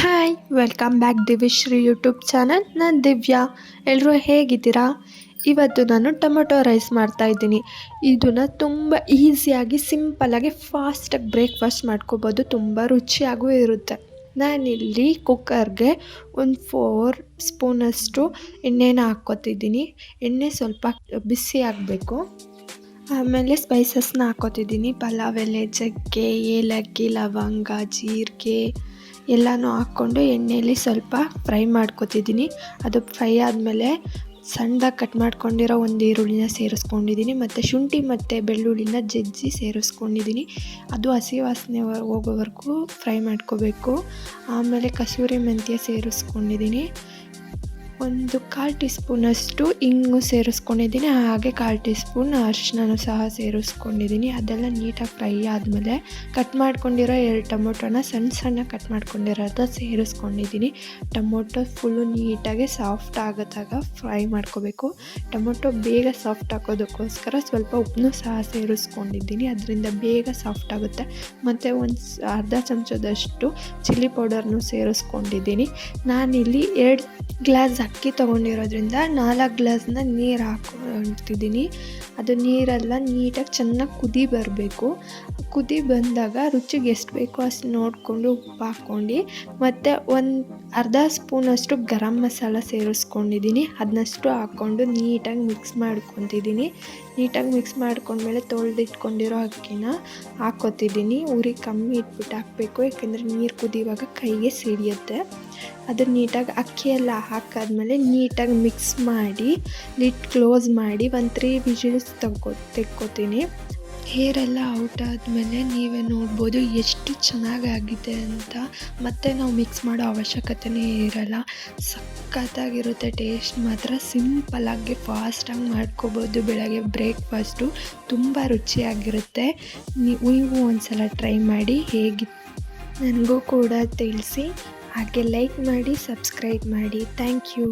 Hi welcome back Divyashree YouTube channel. ನಾನು ದಿವ್ಯಾ. ಎಲ್ಲರೂ ಹೇಗಿದ್ದೀರಾ? ಇವತ್ತು ನಾನು ಟೊಮೊಟೊ ರೈಸ್ ಮಾಡ್ತಾಯಿದ್ದೀನಿ. ಇದನ್ನು ತುಂಬ ಈಸಿಯಾಗಿ ಸಿಂಪಲ್ಲಾಗಿ ಫಾಸ್ಟಾಗಿ ಬ್ರೇಕ್ಫಾಸ್ಟ್ ಮಾಡ್ಕೋಬೋದು. ತುಂಬ ರುಚಿಯಾಗೂ ಇರುತ್ತೆ. ನಾನಿಲ್ಲಿ ಕುಕ್ಕರ್ಗೆ ಒಂದು 4 ಸ್ಪೂನಷ್ಟು ಎಣ್ಣೆನ ಹಾಕ್ಕೊತಿದ್ದೀನಿ. ಎಣ್ಣೆ ಸ್ವಲ್ಪ ಬಿಸಿ ಆಗಬೇಕು. ಆಮೇಲೆ ಸ್ಪೈಸಸ್ನ ಹಾಕ್ಕೊತಿದ್ದೀನಿ. ಪಲಾವ್ ಎಲೆ, ಚಕ್ಕೆ, ಏಲಕ್ಕಿ, ಲವಂಗ, ಜೀರಿಗೆ ಎಲ್ಲನೂ ಹಾಕ್ಕೊಂಡು ಎಣ್ಣೆಯಲ್ಲಿ ಸ್ವಲ್ಪ ಫ್ರೈ ಮಾಡ್ಕೊತಿದ್ದೀನಿ. ಅದು ಫ್ರೈ ಆದಮೇಲೆ ಸಣ್ಣದಾಗಿ ಕಟ್ ಮಾಡ್ಕೊಂಡಿರೋ ಒಂದು ಈರುಳ್ಳಿನ ಸೇರಿಸ್ಕೊಂಡಿದ್ದೀನಿ. ಮತ್ತು ಶುಂಠಿ ಮತ್ತು ಬೆಳ್ಳುಳ್ಳಿನ ಜಜ್ಜಿ ಸೇರಿಸ್ಕೊಂಡಿದ್ದೀನಿ. ಅದು ಹಸಿ ವಾಸನೆ ಹೋಗೋವರೆಗೂ ಫ್ರೈ ಮಾಡ್ಕೋಬೇಕು. ಆಮೇಲೆ ಕಸೂರಿ ಮೆಂತ್ಯ ಸೇರಿಸ್ಕೊಂಡಿದ್ದೀನಿ. ಒಂದು 1/4 ಟೀ ಸ್ಪೂನಷ್ಟು ಇಂಗು ಸೇರಿಸ್ಕೊಂಡಿದ್ದೀನಿ. ಹಾಗೆ 1/4 ಟೀ ಸ್ಪೂನ್ ಅರಿಶಿನನೂ ಸಹ ಸೇರಿಸ್ಕೊಂಡಿದ್ದೀನಿ. ಅದೆಲ್ಲ ನೀಟಾಗಿ ಫ್ರೈ ಆದಮೇಲೆ ಕಟ್ ಮಾಡ್ಕೊಂಡಿರೋ 2 ಟೊಮೊಟೊನ ಸಣ್ಣ ಕಟ್ ಮಾಡ್ಕೊಂಡಿರೋದು ಸೇರಿಸ್ಕೊಂಡಿದ್ದೀನಿ. ಟೊಮೊಟೊ ಫುಲ್ಲು ನೀಟಾಗಿ ಸಾಫ್ಟ್ ಆಗೋದಾಗ ಫ್ರೈ ಮಾಡ್ಕೋಬೇಕು. ಟೊಮೊಟೊ ಬೇಗ ಸಾಫ್ಟ್ ಆಗೋದಕ್ಕೋಸ್ಕರ ಸ್ವಲ್ಪ ಉಪ್ಪನ್ನು ಸಹ ಸೇರಿಸ್ಕೊಂಡಿದ್ದೀನಿ. ಅದರಿಂದ ಬೇಗ ಸಾಫ್ಟ್ ಆಗುತ್ತೆ. ಮತ್ತು ಒಂದು ಅರ್ಧ ಚಮಚದಷ್ಟು ಚಿಲ್ಲಿ ಪೌಡರ್ನು ಸೇರಿಸ್ಕೊಂಡಿದ್ದೀನಿ. ನಾನಿಲ್ಲಿ 2 ಗ್ಲಾಸ್ ಅಕ್ಕಿ ತೊಗೊಂಡಿರೋದ್ರಿಂದ 4 ಗ್ಲಾಸ್ನ ನೀರು ಹಾಕ್ಕೊಳ್ತಿದ್ದೀನಿ. ಅದು ನೀರೆಲ್ಲ ನೀಟಾಗಿ ಚೆನ್ನಾಗಿ ಕುದಿ ಬರಬೇಕು. ಕುದಿ ಬಂದಾಗ ರುಚಿಗೆ ಎಷ್ಟು ಬೇಕೋ ಅಷ್ಟು ನೋಡಿಕೊಂಡು ಉಪ್ಪು ಹಾಕ್ಕೊಂಡು ಮತ್ತು ಒಂದು ಅರ್ಧ ಸ್ಪೂನಷ್ಟು ಗರಂ ಮಸಾಲ ಸೇರಿಸ್ಕೊಂಡಿದ್ದೀನಿ. ಅದನ್ನಷ್ಟು ಹಾಕ್ಕೊಂಡು ನೀಟಾಗಿ ಮಿಕ್ಸ್ ಮಾಡ್ಕೊತಿದ್ದೀನಿ. ನೀಟಾಗಿ ಮಿಕ್ಸ್ ಮಾಡ್ಕೊಂಡ್ಮೇಲೆ ತೊಳೆದಿಟ್ಕೊಂಡಿರೋ ಅಕ್ಕಿನ ಹಾಕ್ಕೊತಿದ್ದೀನಿ. ಉರಿ ಕಮ್ಮಿ ಇಟ್ಬಿಟ್ಟು ಹಾಕಬೇಕು, ಯಾಕೆಂದರೆ ನೀರು ಕುದಿಯುವಾಗ ಕೈಗೆ ಸಿಡಿಯುತ್ತೆ. ಅದನ್ನು ನೀಟಾಗಿ ಅಕ್ಕಿ ಎಲ್ಲ ಹಾಕಾದ್ಮೇಲೆ ನೀಟಾಗಿ ಮಿಕ್ಸ್ ಮಾಡಿ ಲಿಡ್ ಕ್ಲೋಸ್ ಮಾಡಿ ಒಂದು 3 ವಿಜಿಲ್ಸ್ ತೆಕ್ಕೋತೀನಿ. ಹೇರೆಲ್ಲ ಔಟ್ ಆದಮೇಲೆ ನೀವೇ ನೋಡ್ಬೋದು ಎಷ್ಟು ಚೆನ್ನಾಗಾಗಿದೆ ಅಂತ. ಮತ್ತು ನಾವು ಮಿಕ್ಸ್ ಮಾಡೋ ಅವಶ್ಯಕತೆಯೇ ಇರಲ್ಲ. ಸಖತ್ತಾಗಿರುತ್ತೆ. ಟೇಸ್ಟ್ ಮಾತ್ರ ಸಿಂಪಲ್ಲಾಗಿ ಫಾಸ್ಟಾಗಿ ಮಾಡ್ಕೋಬೋದು. ಬೆಳಗ್ಗೆ ಬ್ರೇಕ್ಫಾಸ್ಟು ತುಂಬ ರುಚಿಯಾಗಿರುತ್ತೆ. ನೀವು ಒಂದ್ಸಲ ಟ್ರೈ ಮಾಡಿ, ಹೇಗಿತ್ತು ನನಗೂ ಕೂಡ ತಿಳಿಸಿ. ಹಾಗೆ ಲೈಕ್ ಮಾಡಿ, ಸಬ್ಸ್ಕ್ರೈಬ್ ಮಾಡಿ. Thank you.